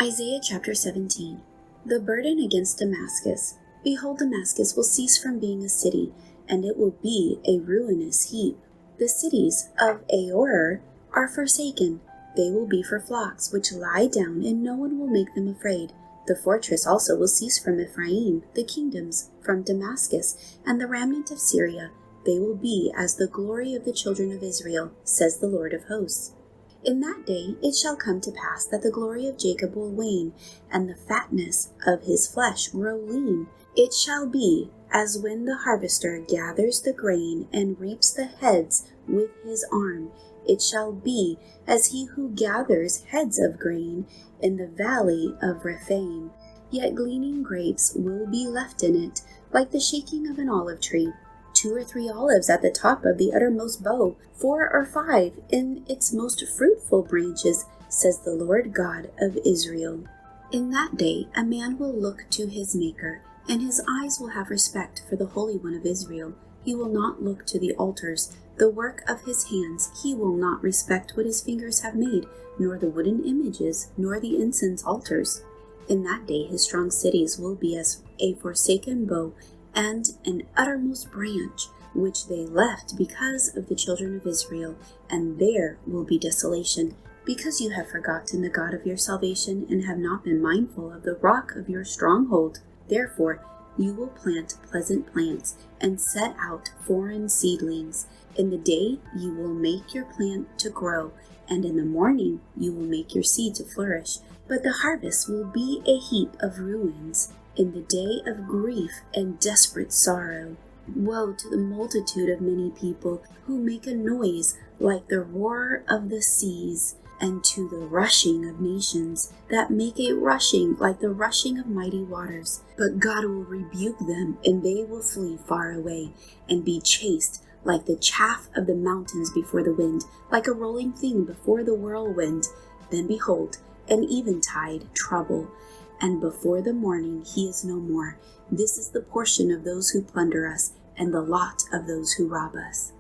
Isaiah chapter 17. The burden against Damascus. Behold, Damascus will cease from being a city, and it will be a ruinous heap. The cities of Aor are forsaken. They will be for flocks, which lie down, and no one will make them afraid. The fortress also will cease from Ephraim, the kingdoms from Damascus, and the remnant of Syria. They will be as the glory of the children of Israel, says the Lord of hosts. In that day it shall come to pass that the glory of Jacob will wane, and the fatness of his flesh grow lean. It shall be as when the harvester gathers the grain and reaps the heads with his arm. It shall be as he who gathers heads of grain in the valley of Rephaim. Yet gleaning grapes will be left in it, like the shaking of an olive tree. 2 or 3 olives at the top of the uttermost bough, 4 or 5 in its most fruitful branches, says the Lord God of Israel. In that day a man will look to his Maker, and his eyes will have respect for the Holy One of Israel. He will not look to the altars, the work of his hands. He will not respect what his fingers have made, nor the wooden images, nor the incense altars. In that day his strong cities will be as a forsaken bow, and an uttermost branch, which they left because of the children of Israel, and there will be desolation, because you have forgotten the God of your salvation, and have not been mindful of the rock of your stronghold. Therefore you will plant pleasant plants, and set out foreign seedlings. In the day you will make your plant to grow, and in the morning you will make your seed to flourish. But the harvest will be a heap of ruins, in the day of grief and desperate sorrow. Woe to the multitude of many people who make a noise like the roar of the seas, and to the rushing of nations that make a rushing like the rushing of mighty waters. But God will rebuke them, and they will flee far away, and be chased like the chaff of the mountains before the wind, like a rolling thing before the whirlwind. Then behold, an eventide trouble, and before the morning he is no more. This is the portion of those who plunder us, and the lot of those who rob us.